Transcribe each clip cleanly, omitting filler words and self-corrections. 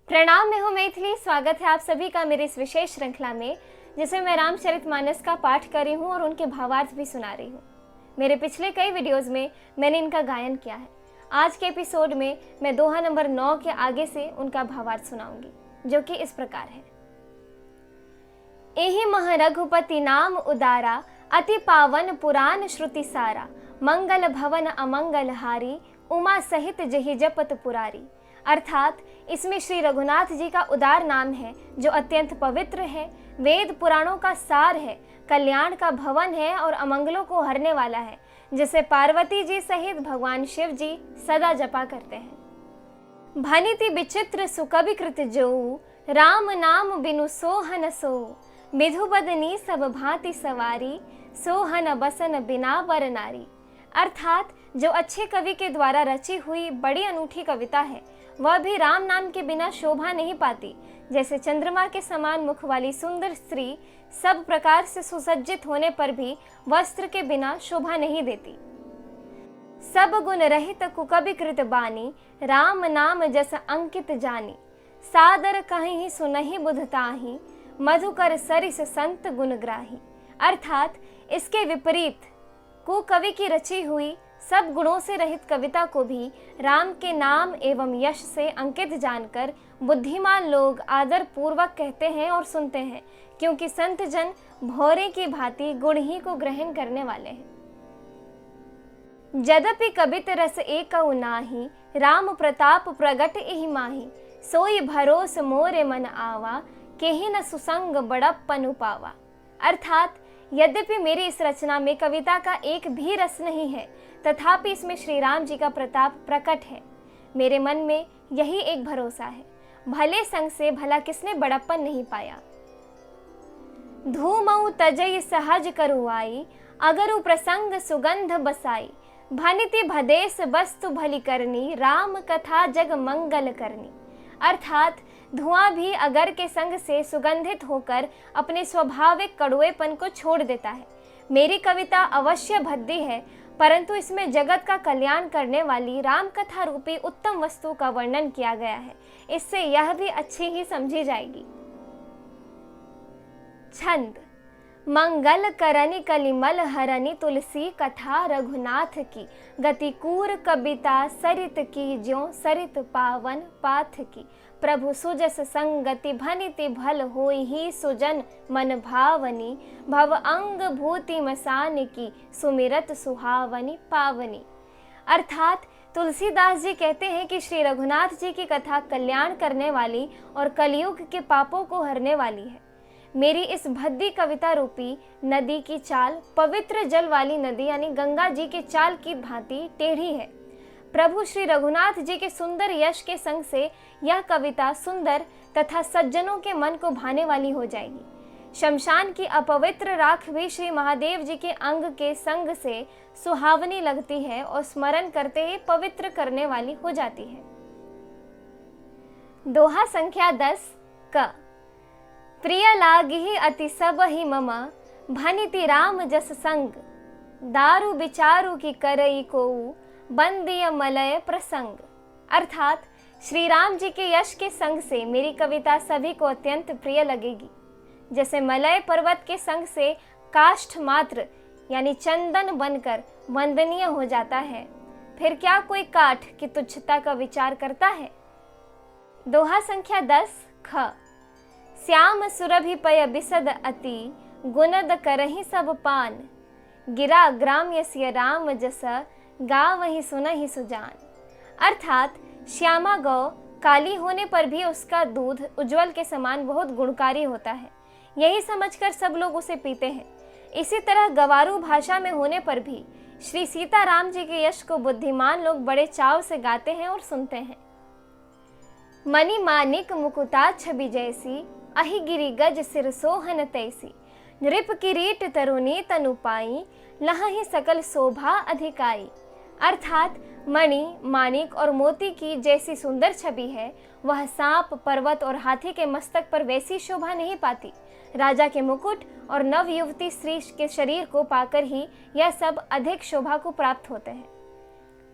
प्रणाम, मैं हूँ मैथिली। स्वागत है आप सभी का मेरे इस विशेष श्रृंखला में, जिसमें मैं रामचरितमानस का पाठ कर रही हूँ और उनके भावार्थ भी सुना रही हूँ। मेरे पिछले कई वीडियोस में मैंने इनका गायन किया है। आज के एपिसोड में मैं दोहा नंबर 9 के आगे से उनका भावार्थ सुनाऊंगी, जो कि इस प्रकार है। एहि मह रघुपति नाम उदारा, अति पावन पुराण श्रुति सारा। मंगल भवन अमंगल हारी, उमा सहित जहि जपत पुरारी। अर्थात इसमें श्री रघुनाथ जी का उदार नाम है, जो अत्यंत पवित्र है, वेद पुराणों का सार है, कल्याण का भवन है और अमंगलों को हरने वाला है, जिसे पार्वती जी सहित भगवान शिव जी सदा जपा करते हैं। भनिति विचित्र सुकवि कृत जोऊ, राम नाम बिनु सोहन सोऊ। विधु बदनी सब भांति सवारी, सोहन बसन बिना वर नारी। अर्थात जो अच्छे कवि के द्वारा रची हुई बड़ी अनूठी कविता है, वह भी राम नाम के बिना शोभा नहीं पाती। जैसे चंद्रमा के समान मुख वाली सुंदर स्त्री सब प्रकार से सुसज्जित होने पर भी वस्त्र के बिना शोभा नहीं देती। सब गुण रहित कुकवि कृत बानी, राम नाम जस अंकित जानी। सादर कहीं सुनहि बुध ताहि, मधुकर सरिस संत गुणग्राही। अर्थात इसके विपरीत कुकवि की रची हुई सब गुणों से रहित कविता को भी राम के नाम एवं यश से अंकित जानकर बुद्धिमान लोग आदर पूर्वक कहते हैं और सुनते हैं, क्योंकि संत जन भौरे की भांति गुण ही को ग्रहण करने वाले हैं। यद्यपि कबित रस एकउ नाही, राम प्रताप प्रगट एहि माही। सोई भरोस मोरे मन आवा, केहि न सुसंग बड़प्पन पावा। अर्थात यद्यपि मेरी इस रचना में कविता का एक भी रस नहीं है, तथापि इसमें श्री राम जी का प्रताप प्रकट है। मेरे मन में यही एक भरोसा है, भले संग से भला किसने बड़प्पन नहीं पाया। धूमऊ तजई सहज करुआई, अगरु प्रसंग सुगंध बसाई। भनिति भदेश वस्तु भली करनी, राम कथा जग मंगल करनी। अर्थात धुआं भी अगर के संग से सुगंधित होकर अपने स्वाभाविक कड़ुएपन को छोड़ देता है। मेरी कविता अवश्य भद्दी है, परंतु इसमें जगत का कल्याण करने वाली राम कथा रूपी उत्तम वस्तु का वर्णन किया गया है। इससे यह भी अच्छी ही समझी जाएगी। छंद। मंगल करनी कलिमल हरनी, तुलसी कथा रघुनाथ की। गति कूर कविता सरित की, ज्यों सरित पावन पाथ की। प्रभु सुजस संगति भनिति भल होई ही, सुजन मन भावनी। भव अंग भूति मसान की, सुमिरत सुहावनी पावनी। अर्थात तुलसीदास जी कहते हैं कि श्री रघुनाथ जी की कथा कल्याण करने वाली और कलयुग के पापों को हरने वाली है। मेरी इस भद्दी कविता रूपी नदी की चाल पवित्र जल वाली नदी यानी गंगा जी के चाल की भांति टेढ़ी है। प्रभु श्री रघुनाथ जी के सुंदर यश के संग से यह कविता सुंदर तथा सज्जनों के मन को भाने वाली हो जाएगी। शमशान की अपवित्र राख भी श्री महादेव जी के अंग के संग से सुहावनी लगती है और स्मरण करते ही पवित्र करने वाली हो जाती है। दोहा संख्या 10 क। प्रिय लागिहि अति सब ही मम, भनिति राम जस संग। दारु विचारु की करई कोऊ, बंदिय मलय प्रसंग। अर्थात श्री राम जी के यश के संग से मेरी कविता सभी को अत्यंत प्रिय लगेगी। जैसे मलय पर्वत के संग से काष्ठ मात्र यानी चंदन बनकर वंदनीय हो जाता है, फिर क्या कोई काठ की तुच्छता का विचार करता है। दोहा संख्या 10 ख। श्याम सुरभि पय बिसद अति, गुनद करहि सब पान। गिरा ग्राम्य सिय राम जस, गावहि सुनहि सुजान। अर्थात श्यामा गौ काली होने पर भी उसका दूध उज्जवल के समान बहुत गुणकारी होता है, यही समझकर सब लोग उसे पीते हैं। इसी तरह गवारू भाषा में होने पर भी श्री सीताराम जी के यश को बुद्धिमान लोग बड़े चाव से गाते हैं और सुनते हैं। मणि मानिक मुकुता छवि जैसी, अहि गिरि गज सिर सोहन तैसी। नृप किरीट तरुणी तनु पाई, लहहि सकल शोभा अधिकाई। अर्थात मणि, मानिक और मोती की जैसी सुंदर छवि है, वह सांप, पर्वत और हाथी के मस्तक पर वैसी शोभा नहीं पाती। राजा के मुकुट और नव युवती स्त्री के शरीर को पाकर ही यह सब अधिक शोभा को प्राप्त होते हैं।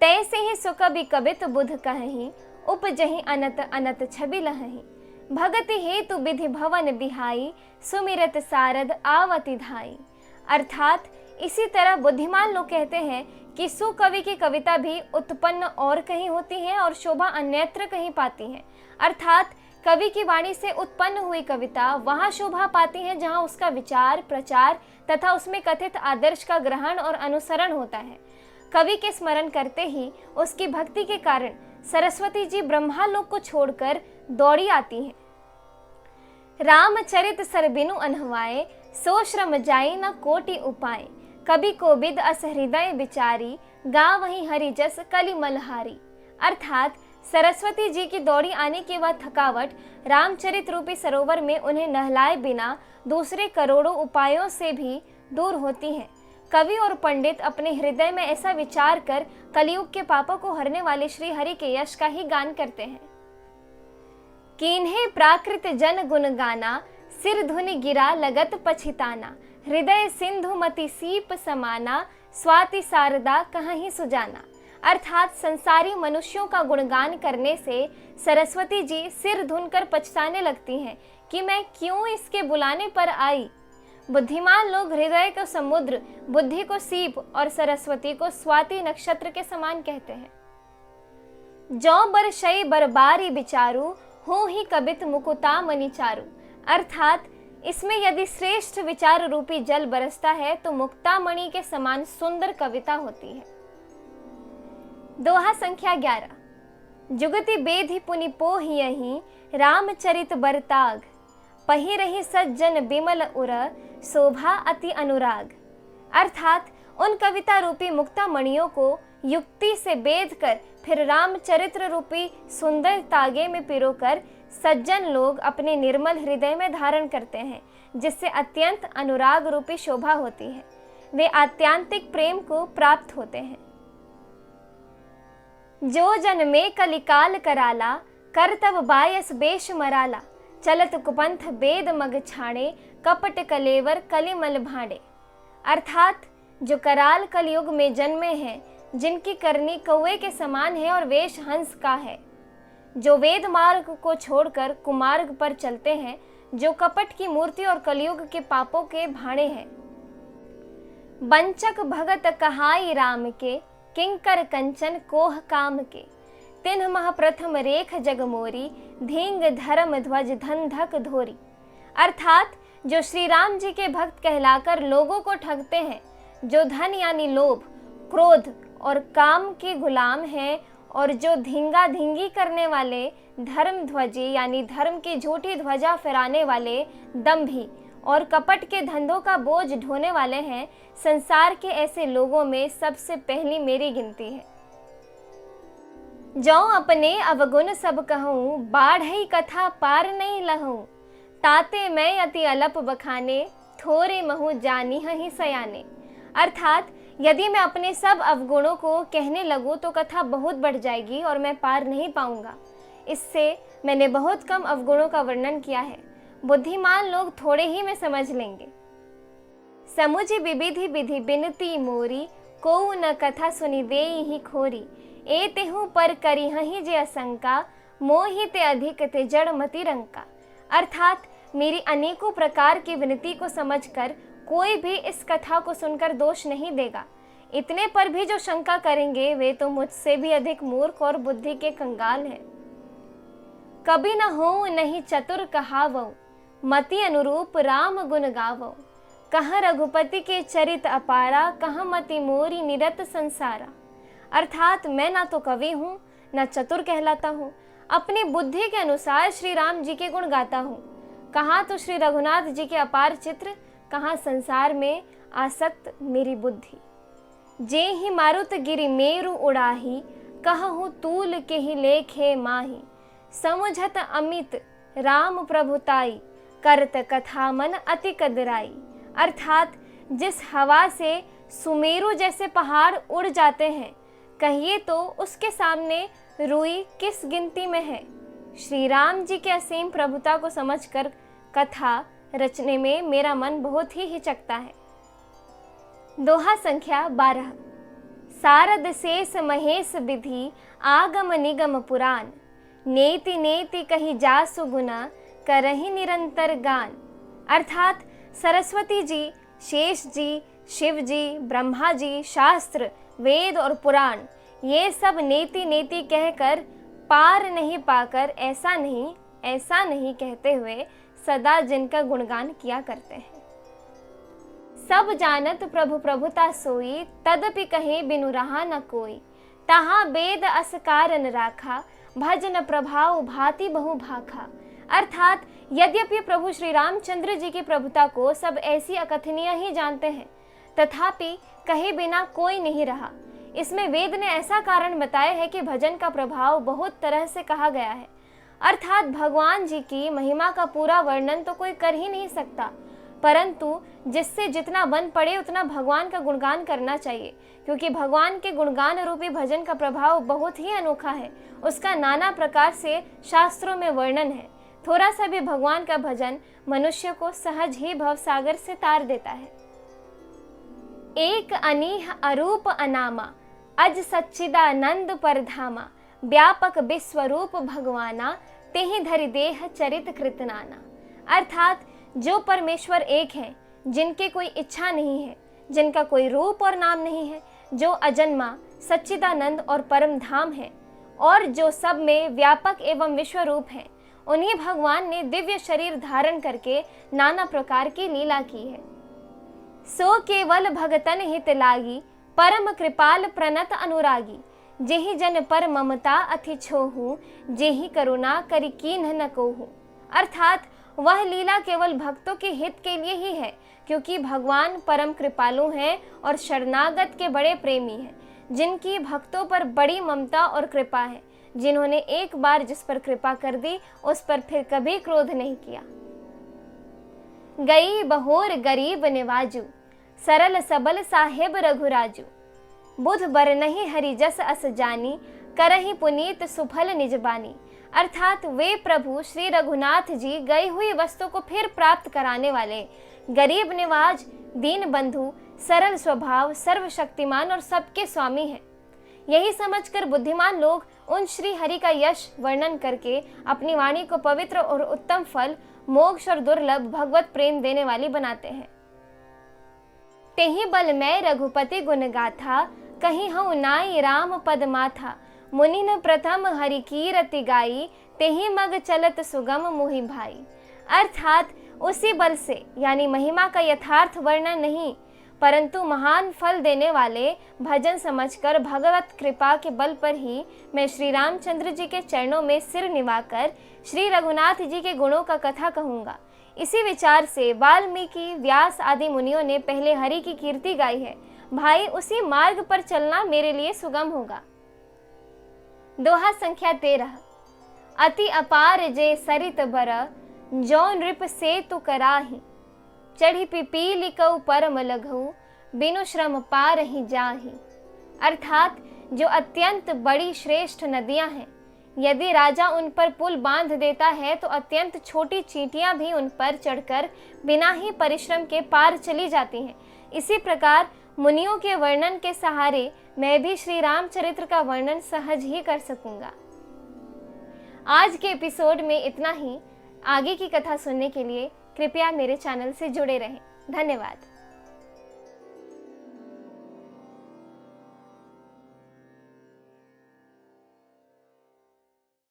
तैसे ही सुकवि कबित बुध कहहि, उपजहि अनत अनत छवि लहहि। भगति हेतु विधि भवन बिहाई, सुमिरत सारद आवति धाई। अर्थात इसी तरह बुद्धिमान लोग कहते हैं कि सुकवि की कविता भी उत्पन्न और कहीं होती है और शोभा अन्यत्र कहीं पाती है। अर्थात कवि की वाणी से उत्पन्न हुई कविता वहां शोभा पाती है जहां उसका विचार, प्रचार तथा उसमें कथित आदर्श का ग्रहण और अनुसरण होता है। कवि के स्मरण करते ही उसकी भक्ति के कारण सरस्वती जी ब्रह्मालोक को छोड़कर दौड़ी आती हैं। रामचरित सर बिनु अनहवाए, सो श्रम जाई न कोटि उपाय। कवि कोविद अस हृदय विचारी, गा वहीं हरि जस कलि मलहारी। अर्थात सरस्वती जी की दौड़ी आने की वह थकावट रामचरित रूपी सरोवर में उन्हें नहलाए बिना दूसरे करोड़ों उपायों से भी दूर होती है। कवि और पंडित अपने हृदय में ऐसा विचार कर कलयुग के पापों को हरने वाले श्री हरि के यश का ही गान करते हैं। कीन्हे प्राकृत जन गुण गाना, सिर धुनि गिरा लगत पछिताना। हृदय सिंधु मति सीप समाना, स्वाति शारदा कहीं सुजाना। अर्थात संसारी मनुष्यों का गुणगान करने से सरस्वती जी सिर धुनकर पछताने लगती हैं कि मैं क्यों इसके बुलाने पर आई। बुद्धिमान लोग हृदय को समुद्र, बुद्धि को सीप और सरस्वती को स्वाति नक्षत्र के समान कहते हैं। जौ बरशई बरबारी विचारू, हो ही कबित मुकुता मनि चारू। अर्थात इसमें यदि श्रेष्ठ विचार रूपी जल बरसता है तो मुक्तामणि के समान सुंदर कविता होती है। दोहा संख्या 11। जुगति बेधि पुनि पोहियहि, रामचरित बरताग। पही रही सज्जन बिमल उर, शोभा अति अनुराग। अर्थात उन कविता रूपी मुक्तामणियों को युक्ति से बेध कर फिर रामचरित्र रूपी सुंदर तागे में पिरोकर सज्जन लोग अपने निर्मल हृदय में धारण करते हैं, जिससे अत्यंत अनुराग रूपी शोभा होती है। वे आत्यांतिक प्रेम को प्राप्त होते हैं। जो जन में कलिकाल कराला, कर तब बायस बेश मराला। चलत कुपंथ बेद मग छाड़े, कपट कलेवर कलिमल भाड़े। अर्थात जो कराल कलयुग में जन्मे हैं, जिनकी करनी कौवे के समान है और वेश हंस का है, जो वेद मार्ग को छोड़कर कुमार्ग पर चलते हैं, जो कपट की मूर्ति और कलयुग के पापों के भाड़े हैं। बंचक भगत कहाई राम के, किंकर कंचन कोह काम के। तिन्ह मह प्रथम रेख जगमोरी, धींग धर्म ध्वज धन धक धोरी। अर्थात जो श्री राम जी के भक्त कहलाकर लोगों को ठगते हैं, जो धन यानी लोभ, क्रोध और काम के गुलाम हैं, और जो धींगा धींगी करने वाले, धर्म ध्वजी यानी धर्म की झूठी ध्वजा फहराने वाले, दंभी और कपट के धंधों का बोझ ढोने वाले हैं, संसार के ऐसे लोगों में सबसे पहली मेरी गिनती है। जो अपने अवगुण सब कहूँ, बाढ़ई कथा पार नहीं लहूँ। ताते मैं अति अलप बखाने, थोरे महु जानी हहीं सयाने। अर्थात यदि मैं अपने सब अवगुणों को कहने लगूं तो कथा बहुत बढ़ जाएगी और मैं पार नहीं पाऊंगा। इससे मैंने बहुत कम अवगुणों का वर्णन किया है। बुद्धिमान लोग थोड़े ही में समझ लेंगे। समुझ विविधि विधि बिनती मोरी, को न कथा सुनि देई ही खोरी। ए तेहु पर करी हहीं जे असंका, मोहि ते अधिक ते जड़ मति रंका। अर्थात मेरी अनेकों प्रकार की विनती को समझकर कोई भी इस कथा को सुनकर दोष नहीं देगा। इतने पर भी जो शंका करेंगे वे तो मुझसे भी अधिक मूर्ख और बुद्धि के कंगाल हैं। कभी न हो नहीं चतुर कहावो, मति अनुरूप राम गुण गावो। कहाँ रघुपति के चरित अपारा, कहाँ मति मोरी निरत संसारा। अर्थात मैं ना तो कवि हूँ न चतुर कहलाता हूँ, अपनी बुद्धि के अनुसार श्री राम जी के गुण गाता हूँ। कहाँ तो श्री रघुनाथ जी के अपार चित्र, कहाँ संसार में आसक्त मेरी बुद्धि। जे ही मारुत गिरि मेरु उड़ाही, कहूँ तूल के ही लेखे माही। समुझत अमित राम प्रभुताई, करत कथा मन अति कदराई। अर्थात जिस हवा से सुमेरु जैसे पहाड़ उड़ जाते हैं, कहिए तो उसके सामने रुई किस गिनती में है। श्री राम जी के असीम प्रभुता को समझकर कथा रचने में मेरा मन बहुत ही हिचकता है। दोहा संख्या 12। सारद शेष महेश विधि, आगम निगम पुराण। नेति नेति कही जासु गुना, करहि निरंतर गान। अर्थात सरस्वती जी, शेष जी, शिव जी, ब्रह्मा जी, शास्त्र, वेद और पुराण, ये सब नेति नेति कहकर पार नहीं पाकर ऐसा नहीं कहते हुए सदा जिनका गुणगान किया करते हैं। सब जानत प्रभु प्रभुता सोई, तदपि कहे बिनु रहा न कोई। तहाँ वेद अस कारण राखा, भजन प्रभाव भांति बहु भाखा। अर्थात यद्यपि प्रभु श्री रामचंद्र जी की प्रभुता को सब ऐसी अकथनीय ही जानते हैं, तथापि कहे बिना कोई नहीं रहा। इसमें वेद ने ऐसा कारण बताया है कि भजन का प्रभाव बहुत तरह से कहा गया है। अर्थात भगवान जी की महिमा का पूरा वर्णन तो कोई कर ही नहीं सकता, परंतु जिससे जितना बन पड़े उतना भगवान का गुणगान करना चाहिए, क्योंकि भगवान के गुणगान रूपी भजन का प्रभाव बहुत ही अनोखा है। उसका नाना प्रकार से शास्त्रों में वर्णन है। थोड़ा सा भी भगवान का भजन मनुष्य को सहज ही भवसागर से तार देता है। एक अनीह अरूप अनामा, अज सच्चिदानंद परधामा। व्यापक विश्वरूप भगवाना, तेहि धरि देह चरित कृतनाना। अर्थात जो परमेश्वर एक हैं, जिनके कोई इच्छा नहीं है, जिनका कोई रूप और नाम नहीं है, जो अजन्मा, सच्चिदानंद और परम धाम है, और जो सब में व्यापक एवं विश्वरूप है, उन्हीं भगवान ने दिव्य शरीर धारण करके नाना प्रकार की लीला की है। सो केवल भगतन हित लागी, परम कृपाल प्रणत अनुरागी। जेहि जन पर ममता अति छोहू, जेहि करुणा करि कीन्ह न कोहू। अर्थात वह लीला केवल भक्तों के हित के लिए ही है, क्योंकि भगवान परम कृपालु हैं और शरणागत के बड़े प्रेमी हैं, जिनकी भक्तों पर बड़ी ममता और कृपा है, जिन्होंने एक बार जिस पर कृपा कर दी उस पर फिर कभी क्रोध नहीं किया। गई बहोर गरीब निवाजू, सरल सबल साहेब रघुराजू। बुध बर नहीं हरि जस अस जानी, करहि पुनीत सुफल निज बानी। अर्थात वे प्रभु श्री रघुनाथ जी गई हुई वस्तु को फिर प्राप्त कराने वाले, गरीब निवाज, दीन बंधु, सरल स्वभाव, सर्वशक्तिमान और सबके स्वामी हैं। यही समझकर बुद्धिमान लोग उन श्री हरि का यश वर्णन करके अपनी वाणी को पवित्र और उत्तम फल, मोक्ष और दुर्लभ भगवत प्रेम देने वाली बनाते हैं। तेहि बल मैं रघुपति गुण गाथा, कहीं हूँ नाई राम पद माथा। मुनि न प्रथम हरि कीरति गाई, तेहि मग चलत सुगम मुहि भाई। अर्थात उसी बल से, यानी महिमा का यथार्थ वर्णन नहीं, परंतु महान फल देने वाले भजन समझकर भगवत कृपा के बल पर ही मैं श्री रामचंद्र जी के चरणों में सिर निवाकर श्री रघुनाथ जी के गुणों का कथा कहूँगा। इसी विचार से वाल्मीकि, व्यास आदि मुनियों ने पहले हरि की कीर्ति गाई है। भाई, उसी मार्ग पर चलना मेरे लिए सुगम होगा। दोहा संख्या 13। अति अपार जे सरित बर, जो नृप से तु कराही। चढ़ी पिपीली कऊ परम लघु, बिनु श्रम पार ही जाही। अर्थात जो अत्यंत बड़ी श्रेष्ठ नदियां हैं, यदि राजा उन पर पुल बांध देता है तो अत्यंत छोटी चींटियां भी उन पर चढ़कर बिना ही परिश्रम के पार चली जाती हैं। इसी प्रकार मुनियों के वर्णन के सहारे मैं भी श्री रामचरित्र का वर्णन सहज ही कर सकूंगा। आज के एपिसोड में इतना ही। आगे की कथा सुनने के लिए कृपया मेरे चैनल से जुड़े रहें। धन्यवाद।